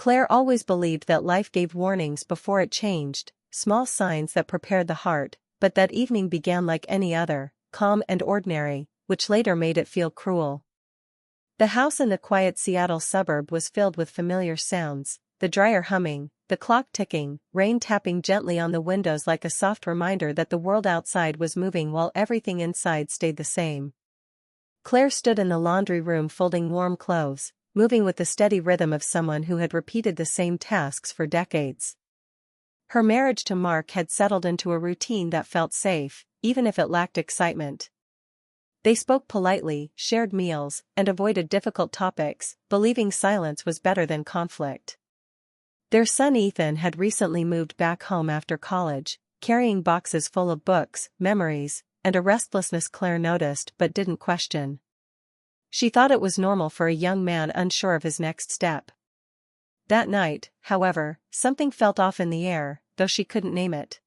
Claire always believed that life gave warnings before it changed, small signs that prepared the heart, but that evening began like any other, calm and ordinary, which later made it feel cruel. The house in the quiet Seattle suburb was filled with familiar sounds, the dryer humming, the clock ticking, rain tapping gently on the windows like a soft reminder that the world outside was moving while everything inside stayed the same. Claire stood in the laundry room folding warm clothes, moving with the steady rhythm of someone who had repeated the same tasks for decades. Her marriage to Mark had settled into a routine that felt safe, even if it lacked excitement. They spoke politely, shared meals, and avoided difficult topics, believing silence was better than conflict. Their son Ethan had recently moved back home after college, carrying boxes full of books, memories, and a restlessness Claire noticed but didn't question. She thought it was normal for a young man unsure of his next step. That night, however, something felt off in the air, though she couldn't name it.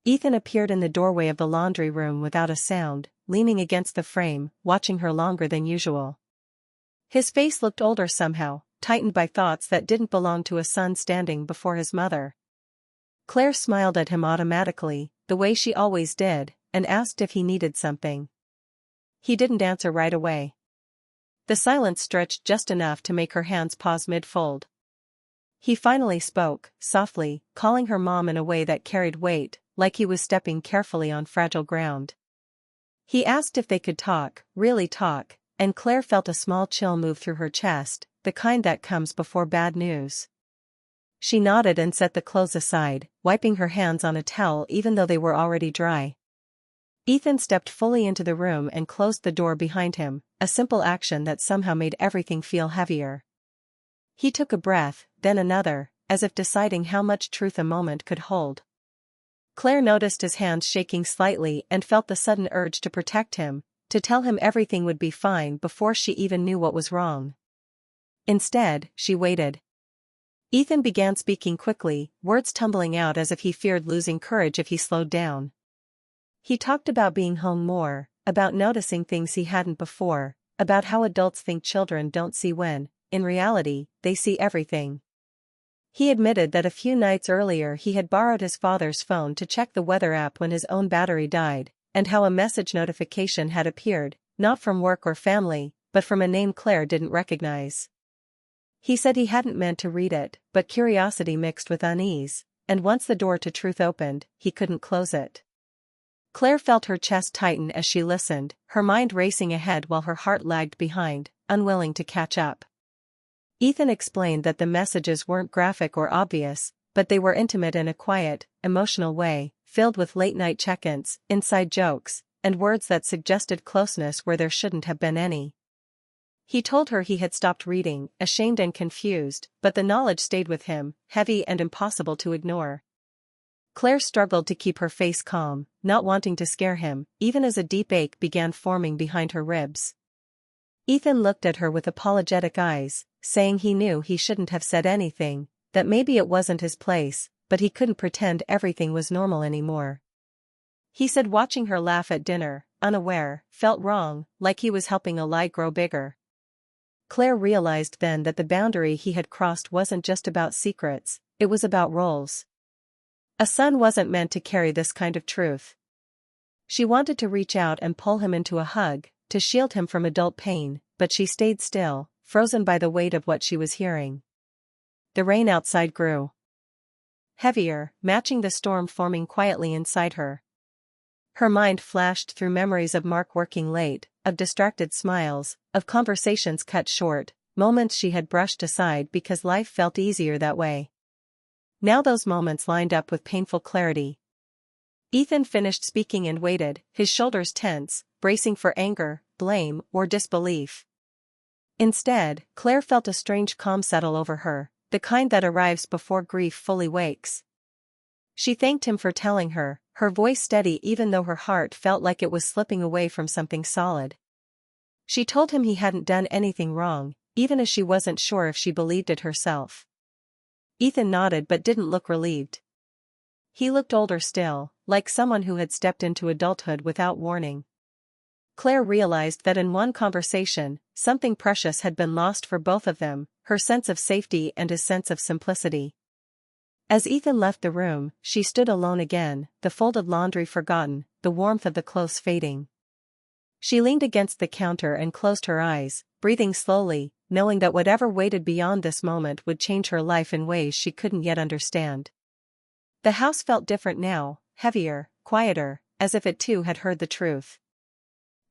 Ethan appeared in the doorway of the laundry room without a sound, leaning against the frame, watching her longer than usual. His face looked older somehow, tightened by thoughts that didn't belong to a son standing before his mother. Claire smiled at him automatically, the way she always did, and asked if he needed something. He didn't answer right away. The silence stretched just enough to make her hands pause mid-fold. He finally spoke, softly, calling her mom in a way that carried weight, like he was stepping carefully on fragile ground. He asked if they could talk, really talk, and Claire felt a small chill move through her chest, the kind that comes before bad news. She nodded and set the clothes aside, wiping her hands on a towel even though they were already dry. Ethan stepped fully into the room and closed the door behind him, a simple action that somehow made everything feel heavier. He took a breath, then another, as if deciding how much truth a moment could hold. Claire noticed his hands shaking slightly and felt the sudden urge to protect him, to tell him everything would be fine before she even knew what was wrong. Instead, she waited. Ethan began speaking quickly, words tumbling out as if he feared losing courage if he slowed down. He talked about being home more, about noticing things he hadn't before, about how adults think children don't see when, in reality, they see everything. He admitted that a few nights earlier he had borrowed his father's phone to check the weather app when his own battery died, and how a message notification had appeared, not from work or family, but from a name Claire didn't recognize. He said he hadn't meant to read it, but curiosity mixed with unease, and once the door to truth opened, he couldn't close it. Claire felt her chest tighten as she listened, her mind racing ahead while her heart lagged behind, unwilling to catch up. Ethan explained that the messages weren't graphic or obvious, but they were intimate in a quiet, emotional way, filled with late-night check-ins, inside jokes, and words that suggested closeness where there shouldn't have been any. He told her he had stopped reading, ashamed and confused, but the knowledge stayed with him, heavy and impossible to ignore. Claire struggled to keep her face calm, not wanting to scare him, even as a deep ache began forming behind her ribs. Ethan looked at her with apologetic eyes, saying he knew he shouldn't have said anything, that maybe it wasn't his place, but he couldn't pretend everything was normal anymore. He said watching her laugh at dinner, unaware, felt wrong, like he was helping a lie grow bigger. Claire realized then that the boundary he had crossed wasn't just about secrets, it was about roles. A son wasn't meant to carry this kind of truth. She wanted to reach out and pull him into a hug, to shield him from adult pain, but she stayed still, frozen by the weight of what she was hearing. The rain outside grew heavier, matching the storm forming quietly inside her. Her mind flashed through memories of Mark working late, of distracted smiles, of conversations cut short, moments she had brushed aside because life felt easier that way. Now those moments lined up with painful clarity. Ethan finished speaking and waited, his shoulders tense, bracing for anger, blame, or disbelief. Instead, Claire felt a strange calm settle over her, the kind that arrives before grief fully wakes. She thanked him for telling her, her voice steady even though her heart felt like it was slipping away from something solid. She told him he hadn't done anything wrong, even as she wasn't sure if she believed it herself. Ethan nodded but didn't look relieved. He looked older still, like someone who had stepped into adulthood without warning. Claire realized that in one conversation, something precious had been lost for both of them, her sense of safety and his sense of simplicity. As Ethan left the room, she stood alone again, the folded laundry forgotten, the warmth of the clothes fading. She leaned against the counter and closed her eyes, breathing slowly, knowing that whatever waited beyond this moment would change her life in ways she couldn't yet understand. The house felt different now, heavier, quieter, as if it too had heard the truth.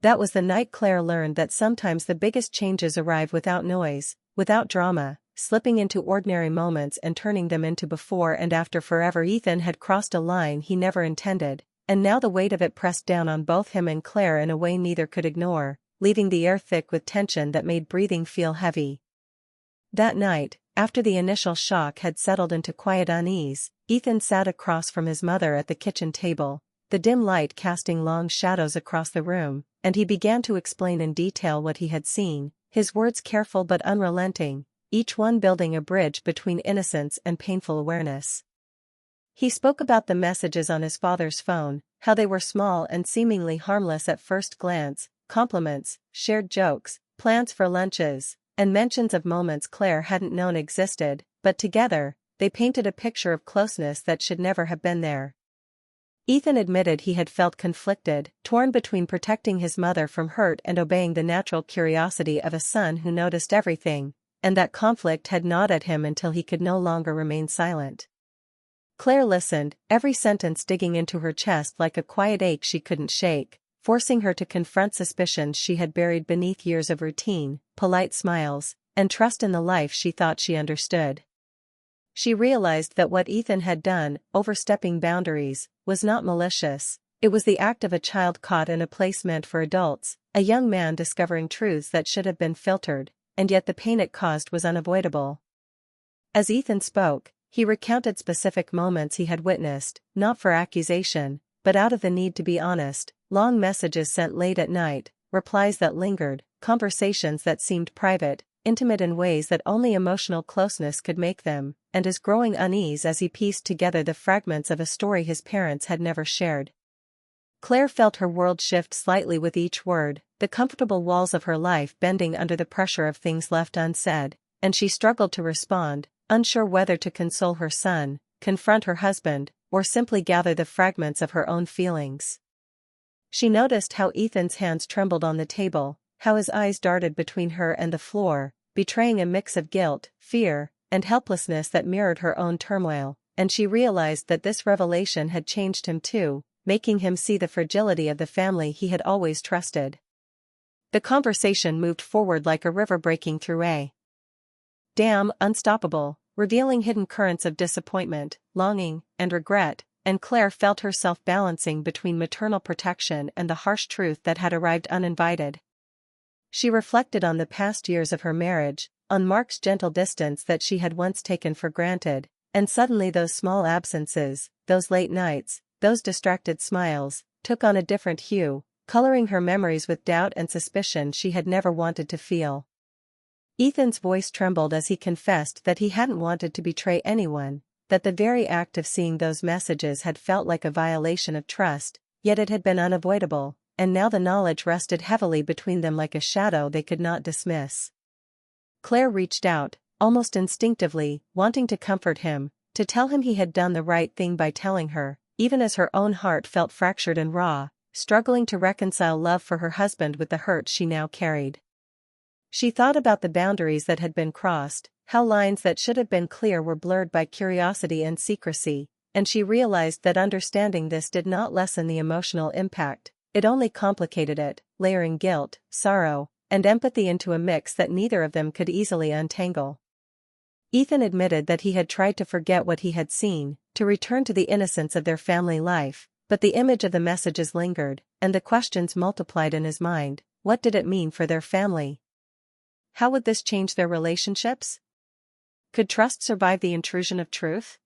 That was the night Claire learned that sometimes the biggest changes arrive without noise, without drama, slipping into ordinary moments and turning them into before and after forever. Ethan had crossed a line he never intended, and now the weight of it pressed down on both him and Claire in a way neither could ignore, leaving the air thick with tension that made breathing feel heavy. That night, after the initial shock had settled into quiet unease, Ethan sat across from his mother at the kitchen table, the dim light casting long shadows across the room, and he began to explain in detail what he had seen, his words careful but unrelenting, each one building a bridge between innocence and painful awareness. He spoke about the messages on his father's phone, how they were small and seemingly harmless at first glance, compliments, shared jokes, plans for lunches, and mentions of moments Claire hadn't known existed, but together, they painted a picture of closeness that should never have been there. Ethan admitted he had felt conflicted, torn between protecting his mother from hurt and obeying the natural curiosity of a son who noticed everything, and that conflict had gnawed at him until he could no longer remain silent. Claire listened, every sentence digging into her chest like a quiet ache she couldn't shake, forcing her to confront suspicions she had buried beneath years of routine, polite smiles, and trust in the life she thought she understood. She realized that what Ethan had done, overstepping boundaries, was not malicious. It was the act of a child caught in a place meant for adults, a young man discovering truths that should have been filtered, and yet the pain it caused was unavoidable. As Ethan spoke, he recounted specific moments he had witnessed, not for accusation, but out of the need to be honest, long messages sent late at night, replies that lingered, conversations that seemed private, intimate in ways that only emotional closeness could make them, and his growing unease as he pieced together the fragments of a story his parents had never shared. Claire felt her world shift slightly with each word, the comfortable walls of her life bending under the pressure of things left unsaid, and she struggled to respond, unsure whether to console her son, confront her husband, or simply gather the fragments of her own feelings. She noticed how Ethan's hands trembled on the table, how his eyes darted between her and the floor, betraying a mix of guilt, fear, and helplessness that mirrored her own turmoil, and she realized that this revelation had changed him too, making him see the fragility of the family he had always trusted. The conversation moved forward like a river breaking through a dam, unstoppable, revealing hidden currents of disappointment, longing, and regret, and Claire felt herself balancing between maternal protection and the harsh truth that had arrived uninvited. She reflected on the past years of her marriage, on Mark's gentle distance that she had once taken for granted, and suddenly those small absences, those late nights, those distracted smiles, took on a different hue, coloring her memories with doubt and suspicion she had never wanted to feel. Ethan's voice trembled as he confessed that he hadn't wanted to betray anyone, that the very act of seeing those messages had felt like a violation of trust, yet it had been unavoidable, and now the knowledge rested heavily between them like a shadow they could not dismiss. Claire reached out, almost instinctively, wanting to comfort him, to tell him he had done the right thing by telling her, even as her own heart felt fractured and raw, struggling to reconcile love for her husband with the hurt she now carried. She thought about the boundaries that had been crossed, how lines that should have been clear were blurred by curiosity and secrecy, and she realized that understanding this did not lessen the emotional impact, it only complicated it, layering guilt, sorrow, and empathy into a mix that neither of them could easily untangle. Ethan admitted that he had tried to forget what he had seen, to return to the innocence of their family life, but the image of the messages lingered, and the questions multiplied in his mind. What did it mean for their family? How would this change their relationships? Could trust survive the intrusion of truth?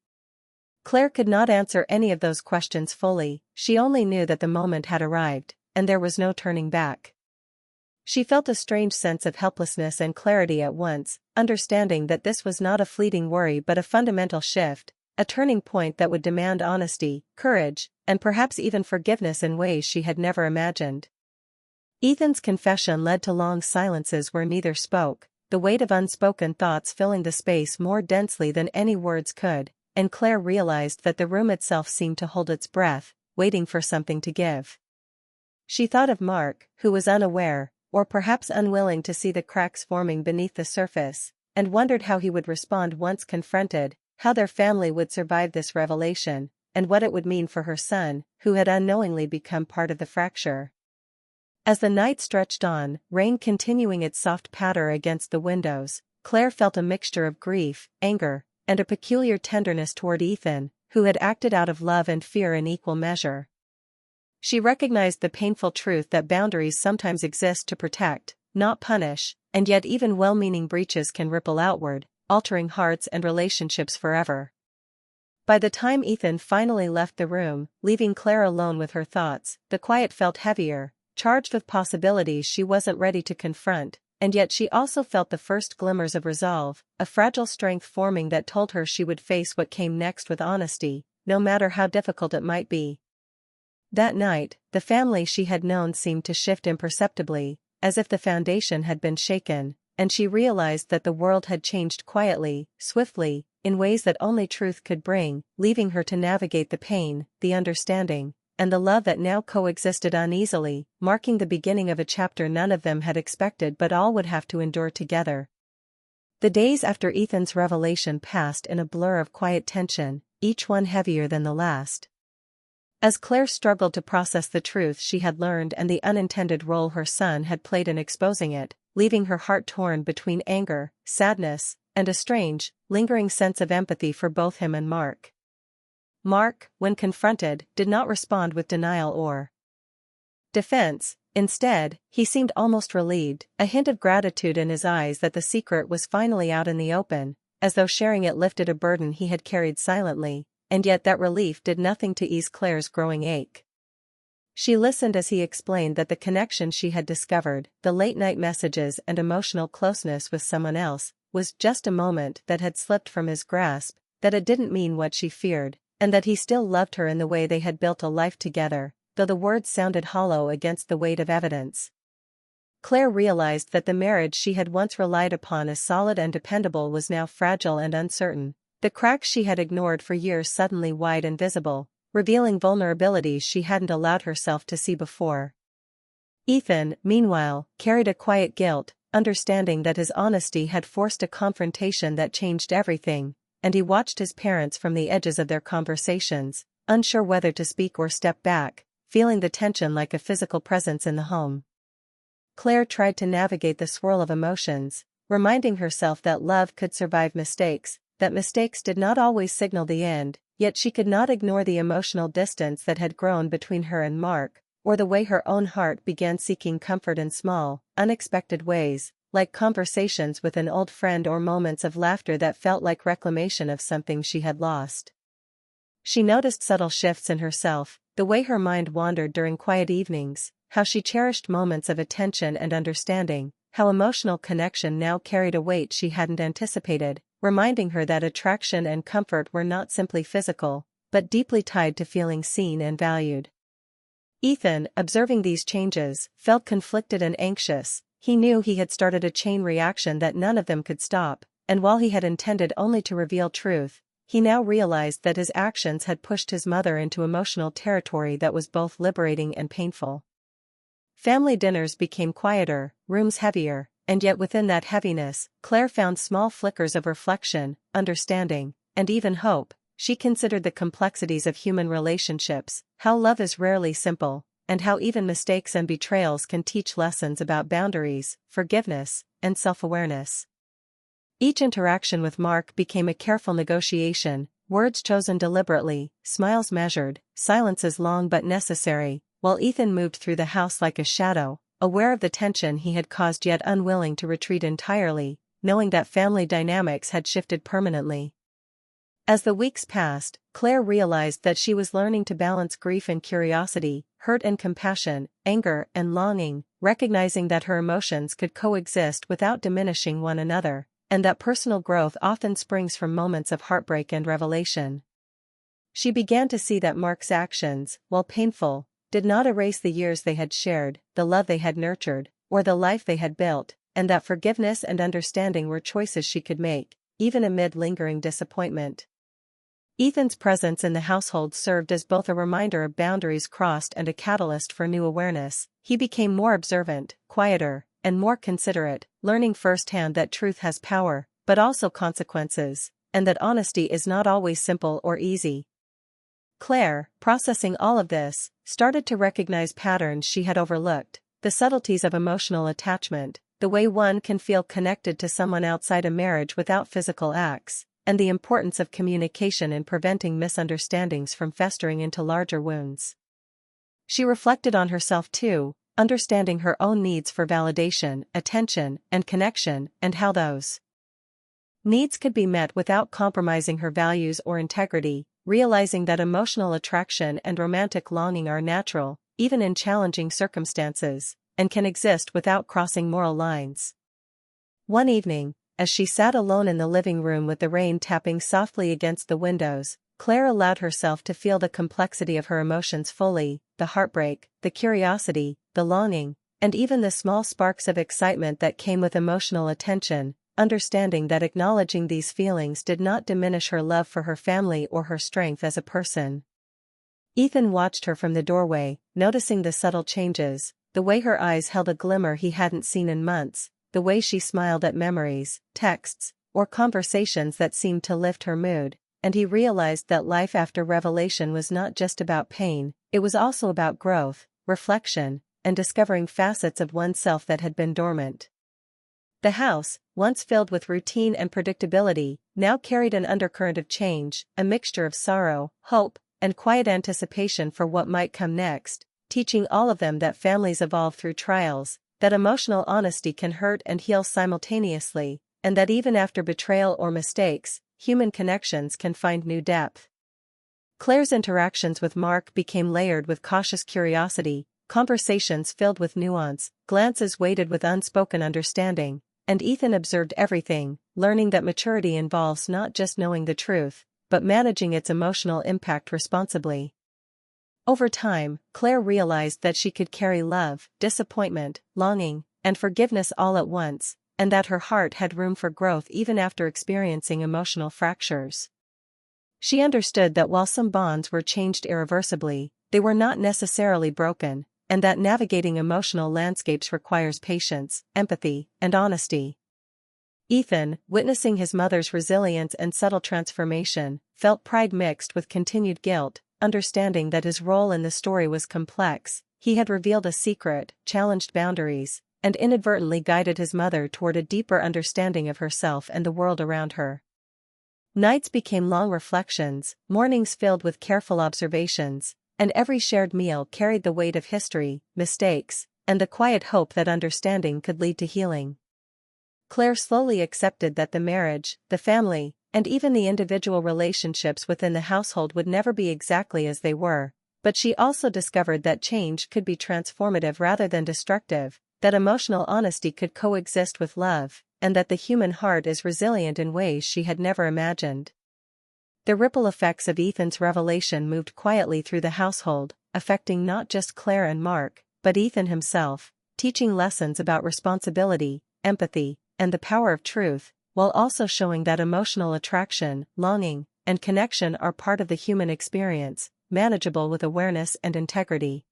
Claire could not answer any of those questions fully, she only knew that the moment had arrived, and there was no turning back. She felt a strange sense of helplessness and clarity at once, understanding that this was not a fleeting worry but a fundamental shift, a turning point that would demand honesty, courage, and perhaps even forgiveness in ways she had never imagined. Ethan's confession led to long silences where neither spoke, the weight of unspoken thoughts filling the space more densely than any words could, and Claire realized that the room itself seemed to hold its breath, waiting for something to give. She thought of Mark, who was unaware, or perhaps unwilling to see the cracks forming beneath the surface, and wondered how he would respond once confronted, how their family would survive this revelation, and what it would mean for her son, who had unknowingly become part of the fracture. As the night stretched on, rain continuing its soft patter against the windows, Claire felt a mixture of grief, anger, and a peculiar tenderness toward Ethan, who had acted out of love and fear in equal measure. She recognized the painful truth that boundaries sometimes exist to protect, not punish, and yet even well-meaning breaches can ripple outward, altering hearts and relationships forever. By the time Ethan finally left the room, leaving Claire alone with her thoughts, the quiet felt heavier, charged with possibilities she wasn't ready to confront, and yet she also felt the first glimmers of resolve, a fragile strength forming that told her she would face what came next with honesty, no matter how difficult it might be. That night, the family she had known seemed to shift imperceptibly, as if the foundation had been shaken, and she realized that the world had changed quietly, swiftly, in ways that only truth could bring, leaving her to navigate the pain, the understanding, and the love that now coexisted uneasily, marking the beginning of a chapter none of them had expected but all would have to endure together. The days after Ethan's revelation passed in a blur of quiet tension, each one heavier than the last. As Claire struggled to process the truth she had learned and the unintended role her son had played in exposing it, leaving her heart torn between anger, sadness, and a strange, lingering sense of empathy for both him and Mark. Mark, when confronted, did not respond with denial or defense. Instead, he seemed almost relieved, a hint of gratitude in his eyes that the secret was finally out in the open, as though sharing it lifted a burden he had carried silently, and yet that relief did nothing to ease Claire's growing ache. She listened as he explained that the connection she had discovered, the late-night messages and emotional closeness with someone else, was just a moment that had slipped from his grasp, that it didn't mean what she feared, and that he still loved her in the way they had built a life together, though the words sounded hollow against the weight of evidence. Claire realized that the marriage she had once relied upon as solid and dependable was now fragile and uncertain, the cracks she had ignored for years suddenly wide and visible, revealing vulnerabilities she hadn't allowed herself to see before. Ethan, meanwhile, carried a quiet guilt, understanding that his honesty had forced a confrontation that changed everything, and he watched his parents from the edges of their conversations, unsure whether to speak or step back, feeling the tension like a physical presence in the home. Claire tried to navigate the swirl of emotions, reminding herself that love could survive mistakes, that mistakes did not always signal the end, yet she could not ignore the emotional distance that had grown between her and Mark, or the way her own heart began seeking comfort in small, unexpected ways, like conversations with an old friend or moments of laughter that felt like reclamation of something she had lost. She noticed subtle shifts in herself, the way her mind wandered during quiet evenings, how she cherished moments of attention and understanding, how emotional connection now carried a weight she hadn't anticipated, reminding her that attraction and comfort were not simply physical, but deeply tied to feeling seen and valued. Ethan, observing these changes, felt conflicted and anxious. He knew he had started a chain reaction that none of them could stop, and while he had intended only to reveal truth, he now realized that his actions had pushed his mother into emotional territory that was both liberating and painful. Family dinners became quieter, rooms heavier, and yet within that heaviness, Claire found small flickers of reflection, understanding, and even hope. She considered the complexities of human relationships, how love is rarely simple, and how even mistakes and betrayals can teach lessons about boundaries, forgiveness, and self-awareness. Each interaction with Mark became a careful negotiation, words chosen deliberately, smiles measured, silences long but necessary, while Ethan moved through the house like a shadow, aware of the tension he had caused yet unwilling to retreat entirely, knowing that family dynamics had shifted permanently. As the weeks passed, Claire realized that she was learning to balance grief and curiosity, hurt and compassion, anger and longing, recognizing that her emotions could coexist without diminishing one another, and that personal growth often springs from moments of heartbreak and revelation. She began to see that Mark's actions, while painful, did not erase the years they had shared, the love they had nurtured, or the life they had built, and that forgiveness and understanding were choices she could make, even amid lingering disappointment. Ethan's presence in the household served as both a reminder of boundaries crossed and a catalyst for new awareness. He became more observant, quieter, and more considerate, learning firsthand that truth has power, but also consequences, and that honesty is not always simple or easy. Claire, processing all of this, started to recognize patterns she had overlooked, the subtleties of emotional attachment, the way one can feel connected to someone outside a marriage without physical acts, and the importance of communication in preventing misunderstandings from festering into larger wounds. She reflected on herself too, understanding her own needs for validation, attention, and connection, and how those needs could be met without compromising her values or integrity, realizing that emotional attraction and romantic longing are natural, even in challenging circumstances, and can exist without crossing moral lines. One evening, as she sat alone in the living room with the rain tapping softly against the windows, Claire allowed herself to feel the complexity of her emotions fully, the heartbreak, the curiosity, the longing, and even the small sparks of excitement that came with emotional attention, understanding that acknowledging these feelings did not diminish her love for her family or her strength as a person. Ethan watched her from the doorway, noticing the subtle changes, the way her eyes held a glimmer he hadn't seen in months, the way she smiled at memories, texts, or conversations that seemed to lift her mood, and he realized that life after revelation was not just about pain, it was also about growth, reflection, and discovering facets of oneself that had been dormant. The house, once filled with routine and predictability, now carried an undercurrent of change, a mixture of sorrow, hope, and quiet anticipation for what might come next, teaching all of them that families evolve through trials, that emotional honesty can hurt and heal simultaneously, and that even after betrayal or mistakes, human connections can find new depth. Claire's interactions with Mark became layered with cautious curiosity, conversations filled with nuance, glances weighted with unspoken understanding, and Ethan observed everything, learning that maturity involves not just knowing the truth, but managing its emotional impact responsibly. Over time, Claire realized that she could carry love, disappointment, longing, and forgiveness all at once, and that her heart had room for growth even after experiencing emotional fractures. She understood that while some bonds were changed irreversibly, they were not necessarily broken, and that navigating emotional landscapes requires patience, empathy, and honesty. Ethan, witnessing his mother's resilience and subtle transformation, felt pride mixed with continued guilt, understanding that his role in the story was complex. He had revealed a secret, challenged boundaries, and inadvertently guided his mother toward a deeper understanding of herself and the world around her. Nights became long reflections, mornings filled with careful observations, and every shared meal carried the weight of history, mistakes, and the quiet hope that understanding could lead to healing. Claire slowly accepted that the marriage, the family, and even the individual relationships within the household would never be exactly as they were, but she also discovered that change could be transformative rather than destructive, that emotional honesty could coexist with love, and that the human heart is resilient in ways she had never imagined. The ripple effects of Ethan's revelation moved quietly through the household, affecting not just Claire and Mark, but Ethan himself, teaching lessons about responsibility, empathy, and the power of truth, while also showing that emotional attraction, longing, and connection are part of the human experience, manageable with awareness and integrity.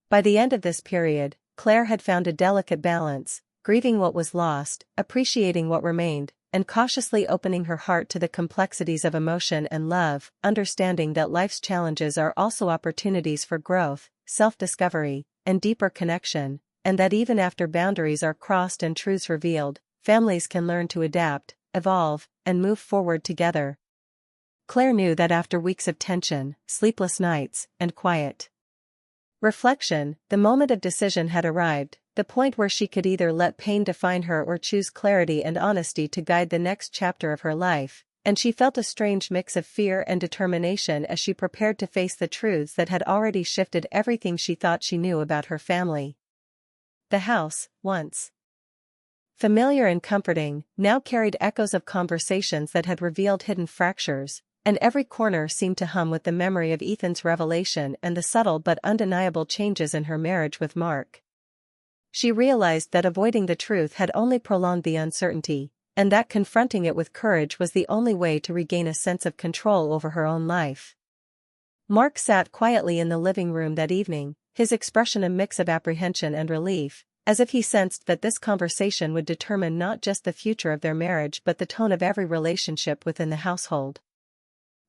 By the end of this period, Claire had found a delicate balance, grieving what was lost, appreciating what remained, and cautiously opening her heart to the complexities of emotion and love, understanding that life's challenges are also opportunities for growth, self-discovery, and deeper connection, and that even after boundaries are crossed and truths revealed, families can learn to adapt, evolve, and move forward together. Claire knew that after weeks of tension, sleepless nights, and quiet reflection, the moment of decision had arrived, the point where she could either let pain define her or choose clarity and honesty to guide the next chapter of her life, and she felt a strange mix of fear and determination as she prepared to face the truths that had already shifted everything she thought she knew about her family. The house, once familiar and comforting, now carried echoes of conversations that had revealed hidden fractures, and every corner seemed to hum with the memory of Ethan's revelation and the subtle but undeniable changes in her marriage with Mark. She realized that avoiding the truth had only prolonged the uncertainty, and that confronting it with courage was the only way to regain a sense of control over her own life. Mark sat quietly in the living room that evening, his expression a mix of apprehension and relief, as if he sensed that this conversation would determine not just the future of their marriage but the tone of every relationship within the household.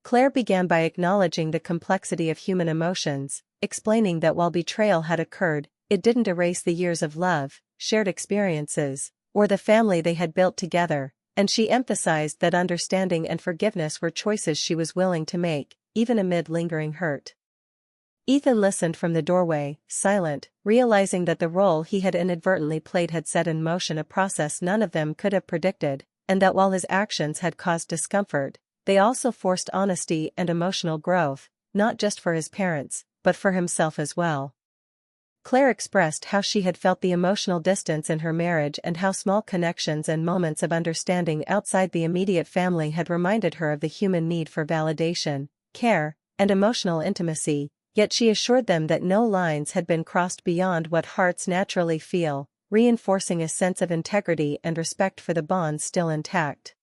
Claire began by acknowledging the complexity of human emotions, explaining that while betrayal had occurred, it didn't erase the years of love, shared experiences, or the family they had built together, and she emphasized that understanding and forgiveness were choices she was willing to make, even amid lingering hurt. Ethan listened from the doorway, silent, realizing that the role he had inadvertently played had set in motion a process none of them could have predicted, and that while his actions had caused discomfort, they also forced honesty and emotional growth, not just for his parents, but for himself as well. Claire expressed how she had felt the emotional distance in her marriage and how small connections and moments of understanding outside the immediate family had reminded her of the human need for validation, care, and emotional intimacy, yet she assured them that no lines had been crossed beyond what hearts naturally feel, reinforcing a sense of integrity and respect for the bonds still intact.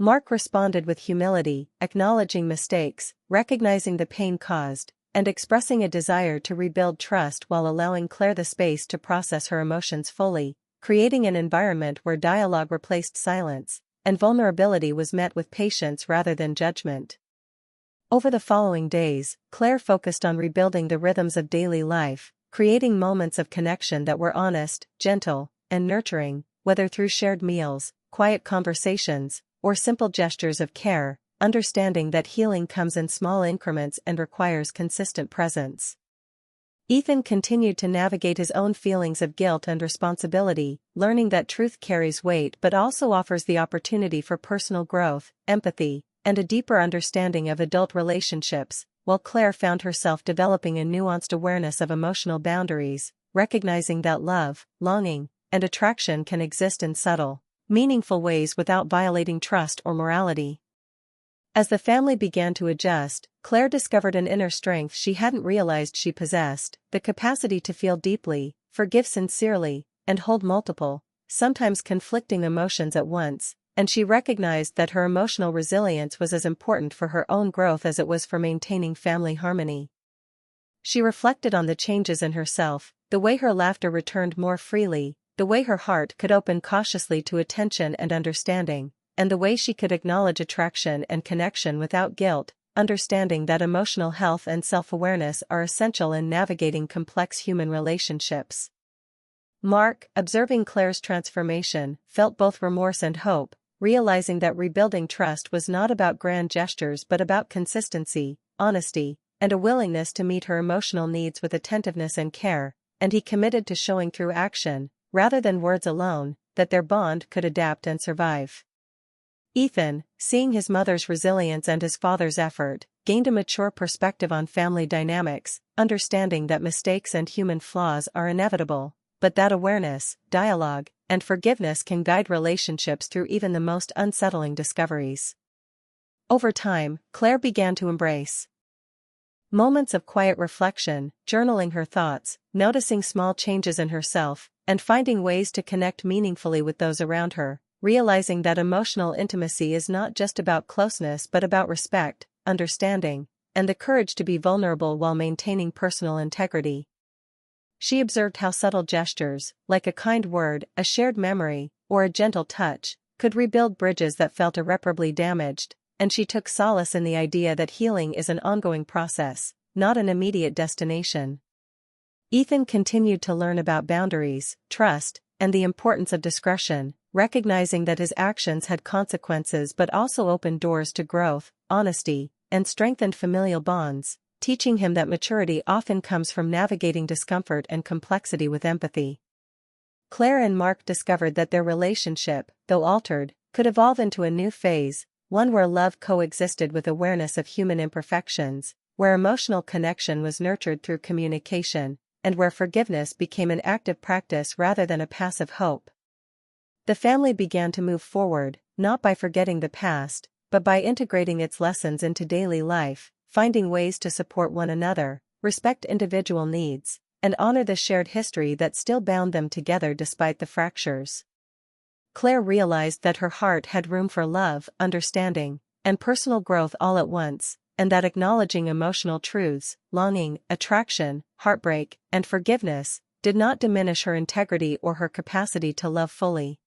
Mark responded with humility, acknowledging mistakes, recognizing the pain caused, and expressing a desire to rebuild trust while allowing Claire the space to process her emotions fully, creating an environment where dialogue replaced silence, and vulnerability was met with patience rather than judgment. Over the following days, Claire focused on rebuilding the rhythms of daily life, creating moments of connection that were honest, gentle, and nurturing, whether through shared meals, quiet conversations, or simple gestures of care, understanding that healing comes in small increments and requires consistent presence. Ethan continued to navigate his own feelings of guilt and responsibility, learning that truth carries weight but also offers the opportunity for personal growth, empathy, and a deeper understanding of adult relationships, while Claire found herself developing a nuanced awareness of emotional boundaries, recognizing that love, longing, and attraction can exist in subtle, meaningful ways without violating trust or morality. As the family began to adjust, Claire discovered an inner strength she hadn't realized she possessed, the capacity to feel deeply, forgive sincerely, and hold multiple, sometimes conflicting emotions at once, and she recognized that her emotional resilience was as important for her own growth as it was for maintaining family harmony. She reflected on the changes in herself, the way her laughter returned more freely, the way her heart could open cautiously to attention and understanding, and the way she could acknowledge attraction and connection without guilt, understanding that emotional health and self-awareness are essential in navigating complex human relationships. Mark, observing Claire's transformation, felt both remorse and hope, realizing that rebuilding trust was not about grand gestures but about consistency, honesty, and a willingness to meet her emotional needs with attentiveness and care, and he committed to showing through action, rather than words alone, that their bond could adapt and survive. Ethan, seeing his mother's resilience and his father's effort, gained a mature perspective on family dynamics, understanding that mistakes and human flaws are inevitable, but that awareness, dialogue, and forgiveness can guide relationships through even the most unsettling discoveries. Over time, Claire began to embrace moments of quiet reflection, journaling her thoughts, noticing small changes in herself, and finding ways to connect meaningfully with those around her, realizing that emotional intimacy is not just about closeness but about respect, understanding, and the courage to be vulnerable while maintaining personal integrity. She observed how subtle gestures, like a kind word, a shared memory, or a gentle touch, could rebuild bridges that felt irreparably damaged, and she took solace in the idea that healing is an ongoing process, not an immediate destination. Ethan continued to learn about boundaries, trust, and the importance of discretion, recognizing that his actions had consequences but also opened doors to growth, honesty, and strengthened familial bonds, teaching him that maturity often comes from navigating discomfort and complexity with empathy. Claire and Mark discovered that their relationship, though altered, could evolve into a new phase, one where love coexisted with awareness of human imperfections, where emotional connection was nurtured through communication, and where forgiveness became an active practice rather than a passive hope. The family began to move forward, not by forgetting the past, but by integrating its lessons into daily life, finding ways to support one another, respect individual needs, and honor the shared history that still bound them together despite the fractures. Claire realized that her heart had room for love, understanding, and personal growth all at once, and that acknowledging emotional truths, longing, attraction, heartbreak, and forgiveness, did not diminish her integrity or her capacity to love fully.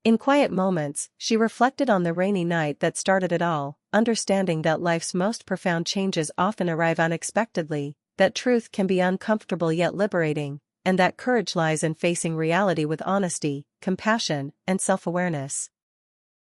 In quiet moments, she reflected on the rainy night that started it all, understanding that life's most profound changes often arrive unexpectedly, that truth can be uncomfortable yet liberating, and that courage lies in facing reality with honesty, compassion, and self-awareness.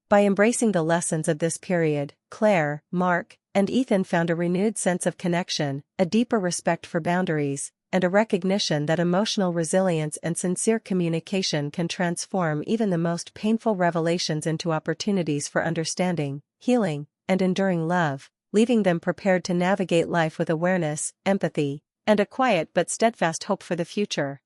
By embracing the lessons of this period, Claire, Mark, and Ethan found a renewed sense of connection, a deeper respect for boundaries, and a recognition that emotional resilience and sincere communication can transform even the most painful revelations into opportunities for understanding, healing, and enduring love, leaving them prepared to navigate life with awareness, empathy, and a quiet but steadfast hope for the future.